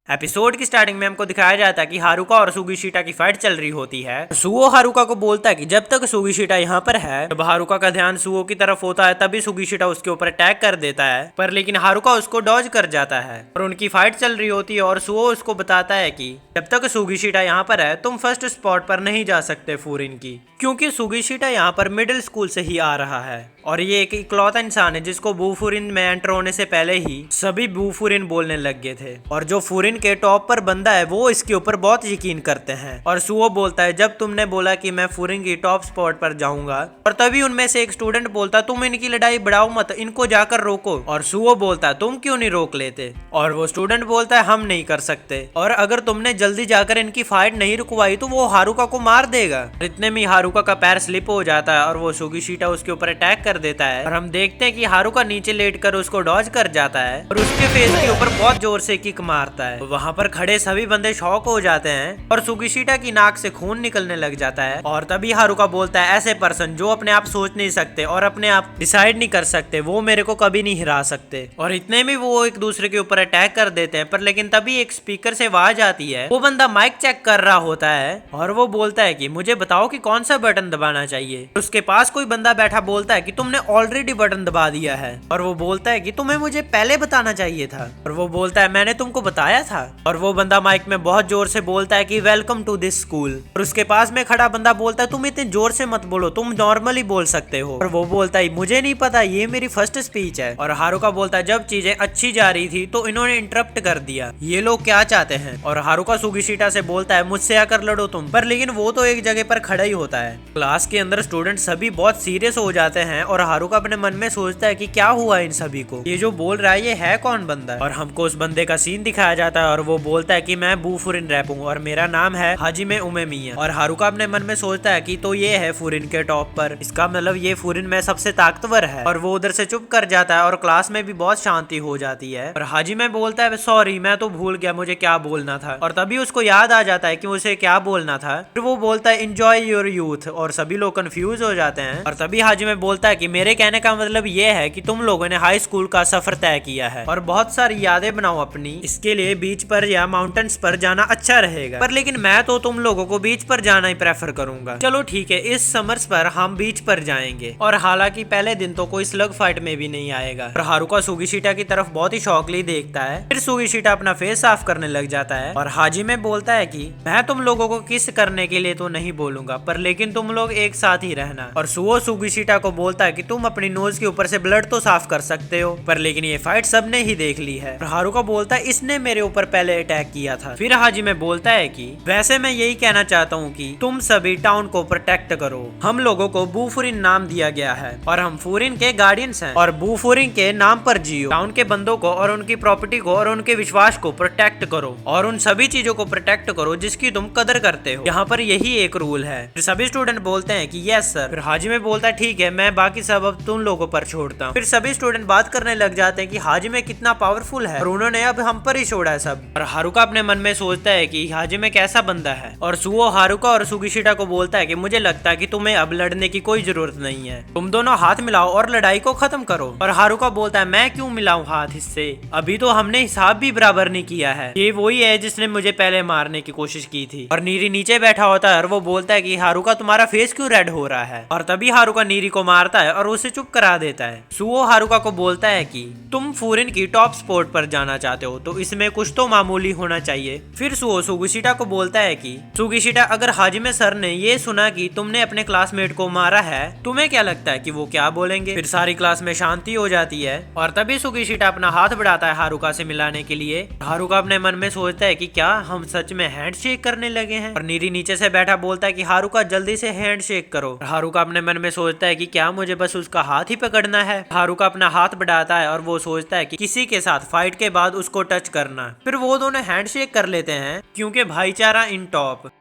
Episode की starting में हमको दिखाया जाता है कि हारुका और सुगिशिटा की फाइट चल रही होती है। सुओ हारुका को बोलता है कि जब तक सुगिशिटा यहाँ पर है, जब हारुका का ध्यान सुओ की तरफ होता है तभी सुगिशिटा उसके ऊपर अटैक कर देता है, पर लेकिन हारुका उसको डॉज कर जाता है और उनकी फाइट चल रही होती है। और सुओ उसको बताता है कि जब तक सुगिशिटा यहाँ पर है तुम फर्स्ट स्पॉट पर नहीं जा सकते फूरिन की, क्योंकि सुगिशिटा यहाँ पर मिडिल स्कूल से ही आ रहा है और ये एक इकलौता इंसान है जिसको बूफुरिन में एंटर होने से पहले ही सभी बूफुरिन बोलने लग गए थे। और जो फूरिन के टॉप पर बंदा है वो इसके ऊपर बहुत यकीन करते हैं। और सुओ बोलता है जब तुमने बोला कि मैं फूरिन की टॉप स्पॉट पर जाऊंगा, और तभी उनमें से एक स्टूडेंट बोलता तुम इनकी लड़ाई बढ़ाओ मत, इनको जाकर रोको। और सुओ बोलता तुम क्यों नहीं रोक लेते, और वो स्टूडेंट बोलता है हम नहीं कर सकते, और अगर तुमने जल्दी जाकर इनकी फाइट नहीं रुकवाई तो वो हारुका को मार देगा। इतने में हारुका का पैर स्लिप हो जाता है और वो सुगिशिटा उसके ऊपर अटैक कर देता है। और हम देखते हैं कि हारुका नीचे लेटकर उसको डॉज कर जाता है और उसके फेस के ऊपर बहुत जोर से किक मारता है। वहां पर खड़े सभी बंदे शॉक हो जाते हैं और सुगिशिटा की नाक से खून निकलने लग जाता है। और तभी हारुका बोलता है ऐसे पर्सन जो अपने आप सोच नहीं सकते और अपने आप डिसाइड नहीं कर सकते वो मेरे को कभी नहीं हिरा सकते। और इतने में वो एक दूसरे के ऊपर अटैक कर देते हैं, पर लेकिन तभी एक स्पीकर से आवाज आती है। वो बंदा माइक चेक कर रहा होता है और वो बोलता है कि मुझे बताओ कि कौन सा बटन दबाना चाहिए। उसके पास कोई बंदा बैठा बोलता है कि तुमने ऑलरेडी बटन दबा दिया है। और वो बोलता है कि तुम्हें मुझे पहले बताना चाहिए था। और वो बोलता है मैंने तुमको बताया था। और वो बंदा माइक में बहुत जोर से बोलता है कि वेलकम टू दिस स्कूल। और उसके पास में खड़ा बंदा बोलता है तुम इतने जोर से मत बोलो, तुम नॉर्मली बोल सकते हो। और वो बोलता है मुझे नहीं पता, ये मेरी फर्स्ट स्पीच है। और हारुका बोलता है जब चीजें अच्छी जा रही थी तो इन्होंने इंटरप्ट कर दिया, ये लोग क्या चाहते हैं। और हारुका सुगिशिटा से बोलता है मुझसे आकर लड़ो तुम, पर लेकिन वो तो एक जगह पर खड़ा ही होता है। क्लास के अंदर स्टूडेंट सभी बहुत सीरियस हो जाते हैं और हारुका अपने मन में सोचता है कि क्या हुआ इन सभी को, ये जो बोल रहा है ये है कौन बंदा। और हमको उस बंदे का सीन दिखाया जाता है और वो बोलता है कि मैं बूफुरिन रैप हूँ और मेरा नाम है हाजिमे उमेमिया। और हारुका अपने मन में सोचता है कि तो ये है फूरिन के टॉप पर, इसका मतलब ये फूरिन में सबसे ताकतवर है। और वो उधर से चुप कर जाता है और क्लास में भी बहुत शांति हो जाती है। और हाजिमे बोलता है सॉरी मैं तो भूल गया मुझे क्या बोलना था। और तभी उसको याद आ जाता है कि उसे क्या बोलना था। फिर वो बोलता है एंजॉय योर यूथ, और सभी लोग कंफ्यूज हो जाते हैं। और तभी हाजिमे बोलता है कि मेरे कहने का मतलब ये है कि तुम लोगों ने हाई स्कूल का सफर तय किया है और बहुत सारी यादें बनाओ अपनी, इसके लिए बीच पर या माउंटेन्स पर जाना अच्छा रहेगा। पर लेकिन मैं तो तुम लोगों को बीच पर जाना ही प्रेफर करूंगा। चलो ठीक है, इस समर्स पर हम बीच पर जाएंगे। और हालांकि पहले दिन तो कोई स्लग फाइट में भी नहीं आएगा। और हारुका सुगिशिटा की तरफ बहुत ही शौकली देखता है। फिर सुगिशिटा अपना फेस साफ करने लग जाता है और हाजिमे बोलता है कि मैं तुम लोगों को किस करने के लिए तो नहीं बोलूंगा, पर लेकिन तुम लोग एक साथ ही रहना। और सुओ सुगिशिटा को बोलता है कि तुम अपनी नोज के ऊपर से ब्लड तो साफ कर सकते हो, पर लेकिन ये फाइट सबने ही देख ली है। और हारुका बोलता है इसने मेरे ऊपर पहले अटैक किया था। फिर हाजिमे बोलता है कि वैसे मैं यही कहना चाहता हूँ कि तुम सभी टाउन को प्रोटेक्ट करो। हम लोगों को बूफुरिन नाम दिया गया है और हम फूरिन के गार्डियंस हैं और बूफुरिन के नाम पर जियो। टाउन के बंदों को और उनकी प्रॉपर्टी को और उनके विश्वास को प्रोटेक्ट करो और उन सभी चीजों को प्रोटेक्ट करो जिसकी तुम कदर करते हो। यहाँ पर यही एक रूल है। फिर सभी स्टूडेंट बोलते हैं कि यस सर। फिर हाजिमे बोलता है ठीक है, मैं बाकी सब अब तुम लोगों पर छोड़ता हूँ। फिर सभी स्टूडेंट बात करने लग जाते हैं कि हाजिमे कितना पावरफुल है और उन्होंने अब हम पर ही छोड़ा है सब। और हारुका अपने मन में सोचता है कि हाजिमे कैसा बंदा है। और सुओ हारुका और सुगिशिटा को बोलता है कि मुझे लगता है कि तुम्हें अब लड़ने की कोई जरूरत नहीं है, तुम दोनों हाथ मिलाओ और लड़ाई को खत्म करो। और हारुका बोलता है मैं क्यों मिलाऊं हाथ इससे, अभी तो हमने हिसाब भी बराबर नहीं किया है, ये वही है जिसने मुझे पहले मारने की कोशिश की थी। और नीरी नीचे बैठा होता है और वो बोलता है कि हारुका तुम्हारा फेस क्यों रेड हो रहा है। और तभी हारुका नीरी को मारता है और उसे चुप करा देता है। सुओ हारुका को बोलता है कि तुम फूरिन की टॉप स्पोर्ट पर जाना चाहते हो तो इसमें कुछ तो मामूली होना चाहिए। फिर सुओ सुगिशिटा को बोलता है कि सुगिशिटा अगर हाजिमे सर ने ये सुना कि तुमने अपने क्लासमेट को मारा है, तुम्हें क्या लगता है कि वो क्या बोलेंगे। फिर सारी क्लास में शांति हो जाती है और तभी सुगिशिटा अपना हाथ बढ़ाता है हारुका से मिलाने के लिए। हारुका अपने मन में सोचता है कि क्या हम सच में हैंड शेक करने लगे हैं। और नीरी नीचे से बैठा बोलता है कि हारुका जल्दी से हैंड शेक करो। हारुका अपने मन में सोचता है कि क्या मुझे बस उसका हाथ ही पकड़ना है। हारुका अपना हाथ बढ़ाता है और वो सोचता है कि किसी के साथ फाइट के बाद उसको टच करना। फिर वो दोनों हैंडशेक कर लेते हैं क्योंकि भाईचारा इन टॉप।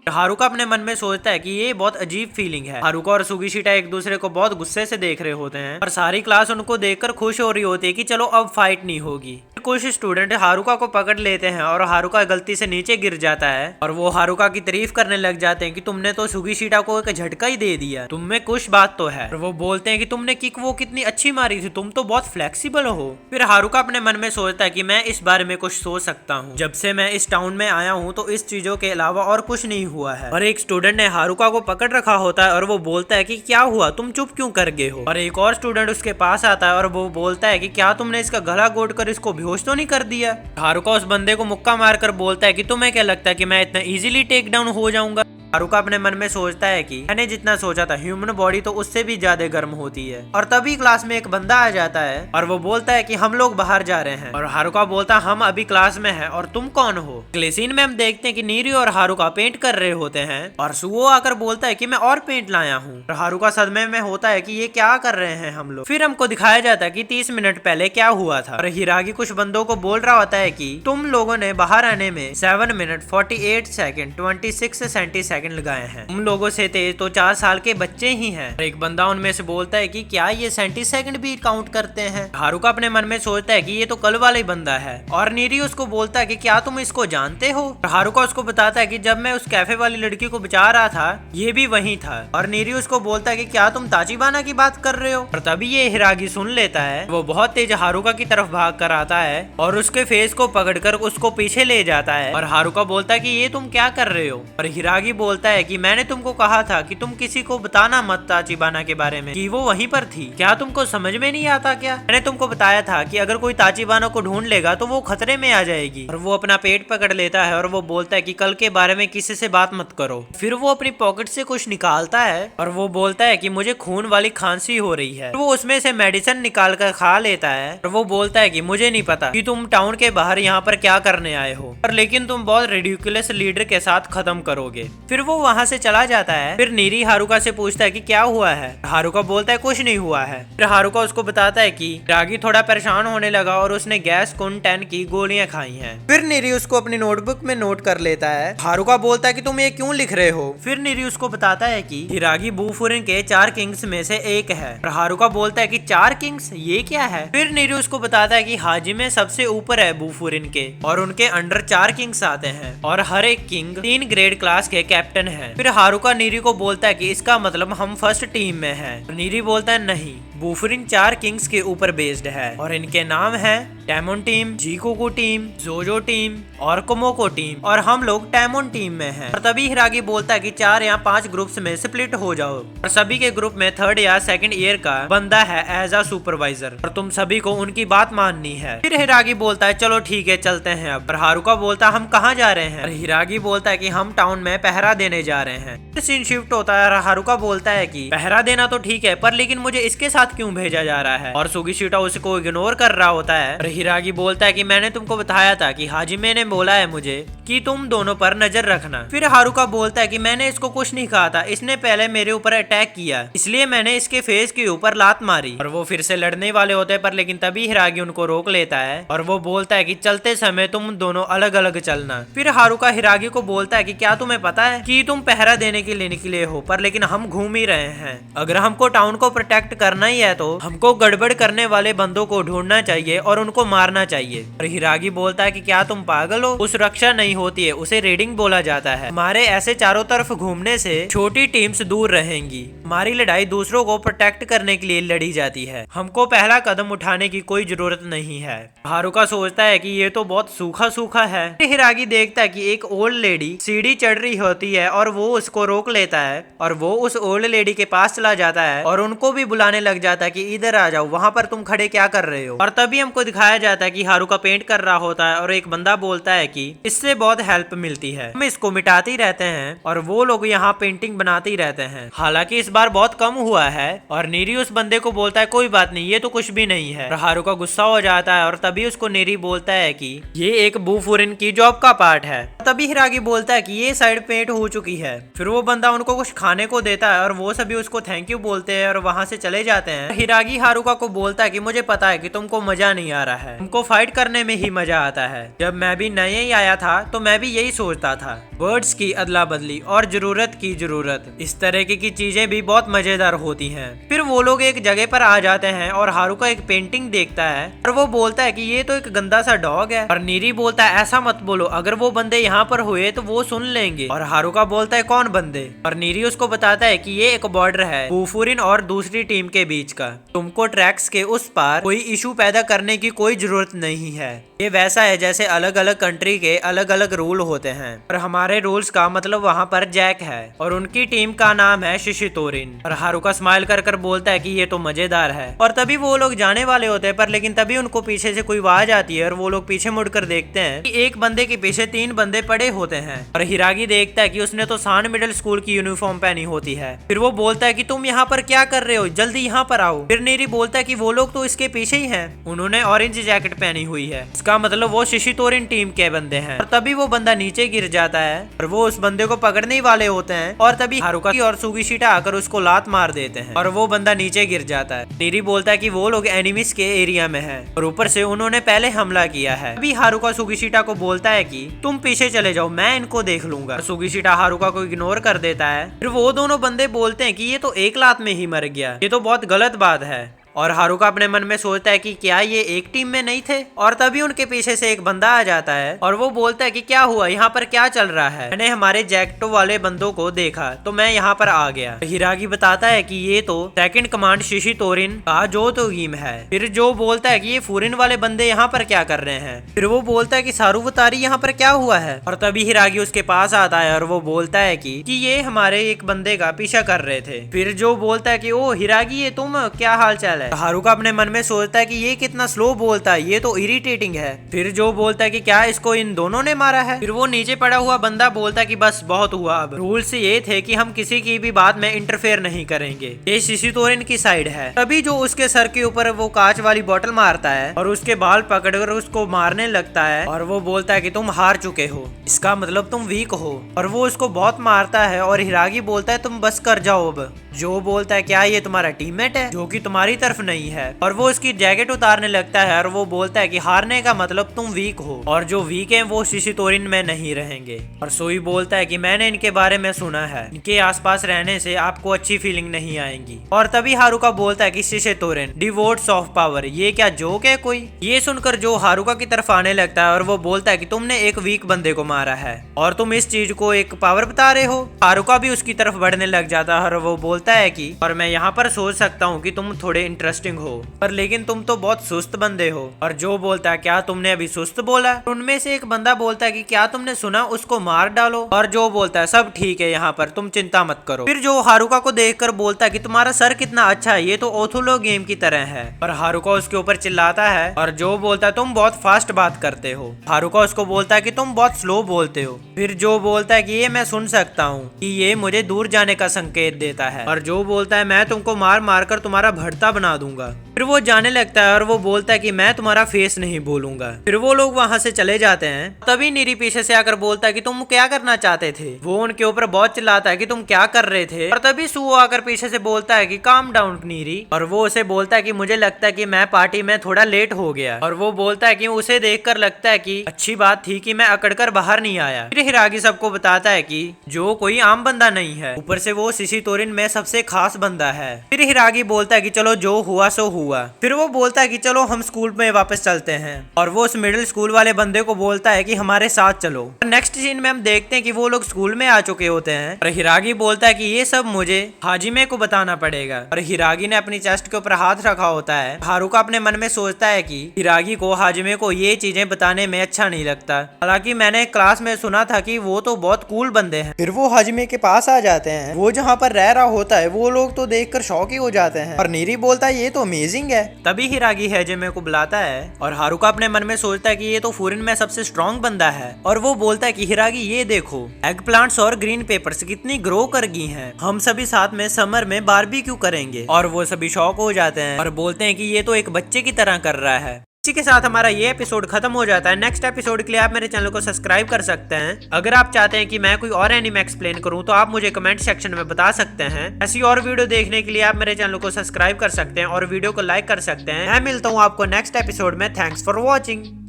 हारुका अपने मन में सोचता है कि ये बहुत अजीब फीलिंग है। हारुका और सुगिशिटा एक दूसरे को बहुत गुस्से से देख रहे होते हैं और सारी क्लास उनको देखकर खुश हो रही होती है कि चलो अब फाइट नहीं होगी। कुछ स्टूडेंट हारुका को पकड़ लेते हैं और हारुका गलती से नीचे गिर जाता है और वो हारुका की तारीफ करने लग जाते हैं कि तुमने तो सुगीशिटा को एक झटका ही दे दिया, तुम में कुछ बात तो है। और वो बोलते हैं कि तुमने किक वो कितनी अच्छी मारी थी, तुम तो बहुत फ्लेक्सिबल हो। फिर हारुका अपने मन में सोचता है कि मैं इस बारे में कुछ सोच सकता हूँ, जब से मैं इस टाउन में आया हूँ तो इस चीजों के अलावा और कुछ नहीं हुआ है। और एक स्टूडेंट ने हारुका को पकड़ रखा होता है और वो बोलता है कि क्या हुआ, तुम चुप क्यों कर गए हो। और एक और स्टूडेंट उसके पास आता है और वो बोलता है कि क्या तुमने इसका गला घोट कर इसको बेहोश तो नहीं कर दिया। हारुका उस बंदे को मुक्का मारकर बोलता है कि तुम्हें क्या लगता है कि मैं इतना इजीली टेक डाउन हो जाऊंगा। हारुका अपने मन में सोचता है कि मैंने जितना सोचा था ह्यूमन बॉडी तो उससे भी ज्यादा गर्म होती है। और तभी क्लास में एक बंदा आ जाता है और वो बोलता है कि हम लोग बाहर जा रहे हैं। और हारुका बोलता है हम अभी क्लास में हैं और तुम कौन हो। अगले सीन में हम देखते हैं कि नीरी और हारुका पेंट कर रहे होते हैं और सुओ आकर बोलता है कि मैं और पेंट लाया हूँ। और हारुका सदमे में होता है कि ये क्या कर रहे हैं हम लोग। फिर हमको दिखाया जाता है कि 30 मिनट पहले क्या हुआ था। और हिरागी कुछ बंदों को बोल रहा होता है कि तुम लोगों ने बाहर आने में 7 मिनट 48 सेकंड 26 सेंटीसेकंड लगाए हैं, तुम लोगों से तेज तो 4 साल के बच्चे ही हैं। एक बंदा उनमें से बोलता है कि क्या ये सेंटीसेकंड भी काउंट करते हैं। हारुका अपने मन में सोचता है कि ये तो कल वाला ही बंदा है। और नीरी उसको बोलता है कि क्या तुम इसको जानते हो। हारुका उसको बताता है कि जब मैं उस कैफे वाली लड़की को बचा रहा था ये भी वही था। और नीरी उसको बोलता है कि क्या तुम ताचिबाना की बात कर रहे हो। और तभी ये हिरागी सुन लेता है, वो बहुत तेज हारुका की तरफ भाग कर आता है और उसके फेस को पकड़कर उसको पीछे ले जाता है। और हारुका बोलता है कि ये तुम क्या कर रहे हो। और हिरागी बोलता है कि मैंने तुमको कहा था कि तुम किसी को बताना मत ताचिबाना के बारे में, कि वो वहीं पर थी, क्या तुमको समझ में नहीं आता क्या। मैंने तुमको बताया था कि अगर कोई ताचिबाना को ढूंढ लेगा तो वो खतरे में आ जाएगी। और वो अपना पेट पकड़ लेता है और वो बोलता है कि कल के बारे में किसी से बात मत करो। फिर वो अपनी पॉकेट से कुछ निकालता है और वो बोलता है कि मुझे खून वाली खांसी हो रही है। वो उसमें से मेडिसिन निकाल कर खा लेता है और वो बोलता है कि मुझे नहीं पता कि तुम टाउन के बाहर यहाँ पर क्या करने आए हो, पर लेकिन तुम बहुत रिडिकुलस लीडर के साथ खत्म करोगे। फिर वो वहाँ से चला जाता है। फिर नीरी हारुका से पूछता है कि क्या हुआ है। हारुका बोलता है कुछ नहीं हुआ है। फिर हारुका उसको बताता है कि रागी थोड़ा परेशान होने लगा और उसने गैस कुन-10 की गोलियां खाई हैं। फिर नीरी उसको अपनी नोटबुक में नोट कर लेता है। हारुका बोलता है कि तुम ये क्यों लिख रहे हो। फिर नीरी उसको बताता है कि हिरागी बूफुरिन के 4 किंग्स में से एक है। और हारुका बोलता है कि 4 किंग्स ये क्या है। फिर नीरी उसको बताता है कि हाजिमे सबसे ऊपर है बूफुरिन के और उनके अंडर 4 किंग्स आते हैं और हर एक किंग 3 ग्रेड क्लास के कैप्टन है। फिर हारुका नीरी को बोलता है कि इसका मतलब हम फर्स्ट टीम में हैं। नीरी बोलता है नहीं, बूफुरिन 4 किंग्स के ऊपर बेस्ड है और इनके नाम है टैमोन टीम, जीकोकू टीम, जोजो टीम और कोमोको टीम और हम लोग टैमोन टीम में हैं। और तभी हिरागी बोलता है कि 4 या 5 ग्रुप्स में स्प्लिट हो जाओ और सभी के ग्रुप में 3rd या 2nd ईयर का बंदा है एज अ सुपरवाइजर और तुम सभी को उनकी बात माननी है। फिर हिरागी बोलता है चलो ठीक है चलते हैं अब। और हारुका बोलता है हम कहाँ जा रहे हैं। और हिरागी बोलता है कि हम टाउन में पहरा देने जा रहे हैं। सीन शिफ्ट होता है और हारुका बोलता है कि पहरा देना तो ठीक है पर लेकिन मुझे इसके साथ क्यों भेजा जा रहा है। और सुगीशिटा उसको इग्नोर कर रहा होता है। और हिरागी बोलता है कि मैंने तुमको बताया था कि हाजिमे ने बोला है मुझे कि तुम दोनों पर नजर रखना। फिर हारुका बोलता है कि मैंने इसको कुछ नहीं कहा था, इसने पहले मेरे ऊपर अटैक किया इसलिए मैंने इसके फेस के ऊपर लात मारी। और वो फिर से लड़ने वाले होते हैं पर लेकिन तभी हिरागी उनको रोक लेता है और वो बोलता है कि चलते समय तुम दोनों अलग अलग चलना। फिर हारुका हिरागी को बोलता है कि क्या तुम्हें पता है कि तुम पहरा देने के लिए निकले हो पर लेकिन हम घूम ही रहे हैं। अगर हमको टाउन को प्रोटेक्ट करना ही है तो हमको गड़बड़ करने वाले बंदों को ढूंढना चाहिए और उनको मारना चाहिए। और हिरागी बोलता है कि क्या तुम पागल हो, उस रक्षा नहीं होती है, उसे रेडिंग बोला जाता है। हमारे ऐसे चारों तरफ घूमने से छोटी टीम्स दूर रहेंगी। हमारी लड़ाई दूसरों को प्रोटेक्ट करने के लिए लड़ी जाती है, हमको पहला कदम उठाने की कोई जरूरत नहीं है। हारुका सोचता है कि ये तो बहुत सूखा सूखा है। हिरागी देखता है कि एक ओल्ड लेडी सीढ़ी चढ़ रही होती है और वो उसको रोक लेता है और वो उस ओल्ड लेडी के पास चला जाता है और उनको भी बुलाने लग जाता है कि इधर आ जाओ, वहाँ पर तुम खड़े क्या कर रहे हो। और तभी हमको दिखाया जाता है कि हारुका पेंट कर रहा होता है और एक बंदा बोलता है कि इससे बहुत हेल्प मिलती है, हम इसको मिटाते ही रहते हैं और वो लोग यहाँ पेंटिंग बनाते ही रहते हैं। हालांकि इस बार बहुत कम हुआ है। और नीरी उस बंदे को बोलता है कोई बात नहीं, ये तो कुछ भी नहीं है। और हारुका गुस्सा हो जाता है और तभी उसको नीरी बोलता है कि ये एक बूफुरिन की जॉब का पार्ट है, तभी हिरागी बोलता है कि ये साइड पेंट हो चुकी है। फिर वो बंदा उनको कुछ खाने को देता है और वो सभी उसको थैंक यू बोलते हैं और वहां से चले जाते हैं। हिरागी हारुका को बोलता है कि मुझे पता है कि तुमको मजा नहीं आ रहा है, तुमको फाइट करने में ही मजा आता है। जब मैं भी नए ही आया था तो मैं भी यही सोचता था, वर्ड्स की अदला बदली और जरूरत की जरूरत, इस तरह की चीजें भी बहुत मजेदार होती हैं। फिर वो लोग एक जगह पर आ जाते हैं और हारुका एक पेंटिंग देखता है और वो बोलता है कि ये तो एक गंदा सा डॉग है। और नीरी बोलता है ऐसा मत बोलो, अगर वो बंदे यहाँ पर हुए तो वो सुन लेंगे। और हारुका बोलता है कौन बंदे? और नीरी उसको बताता है कि ये एक बॉर्डर है फूफुरिन और दूसरी टीम के बीच का, तुमको ट्रैक्स के उस पार कोई इशू पैदा करने की कोई जरूरत नहीं है। ये वैसा है जैसे अलग अलग कंट्री के अलग अलग रूल होते हैं और हमारे रूल्स का मतलब वहाँ पर जैक है और उनकी टीम का नाम है शिशितोरिन। और हारुका स्माइल कर कर बोलता है कि ये तो मजेदार है। और तभी वो लोग जाने वाले होते हैं, पर लेकिन तभी उनको पीछे से कोई आवाज आती है और वो लोग पीछे मुड़कर देखते हैं कि एक बंदे के पीछे 3 बंदे पड़े होते हैं। और हिरागी देखता है कि उसने तो सान मिडिल स्कूल की यूनिफॉर्म पहनी होती है। फिर वो बोलता है कि तुम यहाँ पर क्या कर रहे हो, जल्दी यहाँ पर आओ। फिर नीरी बोलता है कि वो लोग तो इसके पीछे ही हैं, उन्होंने ऑरेंज जैकेट पहनी हुई है, इसका मतलब वो शिशितोरिन टीम के बंदे हैं। और तभी वो बंदा नीचे गिर जाता है और वो उस बंदे को पकड़ने वाले होते हैं और तभी हारुका और सुगीशिटा आकर उसको लात मार देते हैं और वो बंदा नीचे गिर जाता है। नीरी बोलता है कि वो लोग एनिमीज के एरिया में है और ऊपर से उन्होंने पहले हमला किया है। अभी हारुका सुगीशिटा को बोलता है कि तुम पीछे चले जाओ, मैं इनको देख लूंगा। सुगीशिटा हारुका को इग्नोर कर देता है। फिर वो दोनों बंदे बोलते हैं कि ये तो एक लात में ही मर गया, ये तो बहुत गलत बात है। और हारुका अपने मन में सोचता है कि क्या ये एक टीम में नहीं थे। और तभी उनके पीछे से एक बंदा आ जाता है और वो बोलता है कि क्या हुआ, यहाँ पर क्या चल रहा है? मैंने हमारे जैक्टो वाले बंदों को देखा तो मैं यहाँ पर आ गया। हिरागी बताता है कि ये तो सेकंड कमांड शिशितोरिन का जो तो टीम है। फिर जो बोलता है कि ये फूरिन वाले बंदे यहाँ पर क्या कर रहे हैं? फिर वो बोलता है कि सारुवतारी यहाँ पर क्या हुआ है? और तभी हिरागी उसके पास आता है और वो बोलता है कि ये हमारे एक बंदे का पीछा कर रहे थे। फिर जो बोलता है कि ओ हिरागी, ये तुम, क्या हाल चाल है? हारुका अपने मन में सोचता है कि ये कितना स्लो बोलता है, ये तो इरिटेटिंग है। फिर जो बोलता है कि क्या इसको इन दोनों ने मारा है? फिर वो नीचे पड़ा हुआ बंदा बोलता है कि बस बहुत हुआ, अब रूल्स ये थे कि हम किसी की भी बात में इंटरफेयर नहीं करेंगे, ये शिशितोरिन की साइड है। तभी जो उसके सर के ऊपर वो कांच वाली बोतल मारता है और उसके बाल पकड़कर उसको मारने लगता है और वो बोलता है कि तुम हार चुके हो, इसका मतलब तुम वीक हो। और वो उसको बहुत मारता है और हिरागी बोलता है तुम बस कर जाओ अब। जो बोलता है क्या ये तुम्हारा टीममेट है जो कि तुम्हारी तरफ नहीं है? और वो उसकी जैकेट उतारने लगता है और वो बोलता है कि हारने का मतलब तुम वीक हो और जो वीक है वो शिशितोरिन में नहीं रहेंगे। और सोई बोलता है कि मैंने इनके बारे में सुना है, इनके आसपास रहने से आपको अच्छी फीलिंग नहीं आएंगी। और तभी हारुका बोलता है कि शिशितोरिन डिवोट्स ऑफ पावर, ये क्या जोक है कोई? ये सुनकर जो हारुका की तरफ आने लगता है और वो बोलता है कि तुमने एक वीक बंदे को मारा है और तुम इस चीज को एक पावर बता रहे हो। हारुका भी उसकी तरफ बढ़ने लग जाता है और वो बोलता है कि और मैं यहाँ पर सोच सकता हूँ कि तुम थोड़े इंटरेस्टिंग हो, पर लेकिन तुम तो बहुत सुस्त बंदे हो। और जो बोलता है क्या तुमने अभी सुस्त बोला? उनमें से एक बंदा बोलता है कि क्या तुमने सुना, उसको मार डालो। और जो बोलता है सब ठीक है यहाँ पर, तुम चिंता मत करो। फिर जो हारुका को देखकर बोलता है कि तुम्हारा सर कितना अच्छा है, ये तो ओथुलो गेम की तरह है। और हारुका उसके ऊपर चिल्लाता है और जो बोलता है तुम बहुत फास्ट बात करते हो। हारुका उसको बोलता है कि तुम बहुत स्लो बोलते हो। फिर जो बोलता है कि ये मैं सुन सकता हूँ कि ये मुझे दूर जाने का संकेत देता है। और जो बोलता है मैं तुमको मार मार कर तुम्हारा भड़ता बना दूंगा। फिर वो जाने लगता है और वो बोलता है कि मैं तुम्हारा फेस नहीं बोलूंगा। फिर वो लोग वहाँ से चले जाते हैं। तभी नीरी पीछे से आकर बोलता है कि तुम क्या करना चाहते थे? वो उनके ऊपर बहुत चिल्लाता है कि तुम क्या कर रहे थे। और तभी सुओ आकर पीछे से बोलता है कि काम डाउन नीरी। और वो उसे बोलता है कि मुझे लगता है कि मैं पार्टी में थोड़ा लेट हो गया। और वो बोलता है कि उसे देखकर लगता है कि अच्छी बात थी कि मैं अकड़कर बाहर नहीं आया। फिर हिरागी सबको बताता है कि जो कोई आम बंदा नहीं है, ऊपर से वो शिशितोरिन में सबसे खास बंदा है। फिर हिरागी बोलता है कि चलो जो हुआ सो हुआ। फिर वो बोलता है कि चलो हम स्कूल में वापस चलते हैं। और वो उस मिडिल स्कूल वाले बंदे को बोलता है कि हमारे साथ चलो। नेक्स्ट सीन में हम देखते हैं कि वो लोग स्कूल में आ चुके होते हैं और हिरागी बोलता है कि ये सब मुझे हाजिमे को बताना पड़ेगा। और हिरागी ने अपनी चेस्ट के ऊपर हाथ रखा होता है। हारुका अपने मन में सोचता है कि हिरागी को हाजिमे को ये चीजें बताने में अच्छा नहीं लगता, हालांकि मैंने क्लास में सुना था कि वो तो बहुत कूल बंदे हैं। फिर वो हाजिमे के पास आ जाते हैं। वो जहाँ पर रह रहा होता है वो लोग तो देखकर शॉक ही हो जाते हैं। और नीरी बोलता है ये तो अमेजिंग है। तभी हिरागी हाजिमे को बुलाता है और हारुका अपने मन में सोचता है कि ये तो फॉरेन में सबसे स्ट्रॉन्ग बंदा है। और वो बोलता है कि हिरागी ये देखो, एग प्लांट्स और ग्रीन पेपर्स कितनी ग्रो कर गई हैं, हम सभी साथ में समर में बारबेक्यू करेंगे। और वो सभी शॉक हो जाते हैं और बोलते हैं कि ये तो एक बच्चे की तरह कर रहा है। इसी के साथ हमारा ये एपिसोड खत्म हो जाता है। नेक्स्ट एपिसोड के लिए आप मेरे चैनल को सब्सक्राइब कर सकते हैं। अगर आप चाहते हैं कि मैं कोई और एनीमे एक्सप्लेन करूं तो आप मुझे कमेंट सेक्शन में बता सकते हैं। ऐसी और वीडियो देखने के लिए आप मेरे चैनल को सब्सक्राइब कर सकते हैं और वीडियो को लाइक कर सकते हैं। मैं मिलता हूं आपको नेक्स्ट एपिसोड में। Thanks for watching.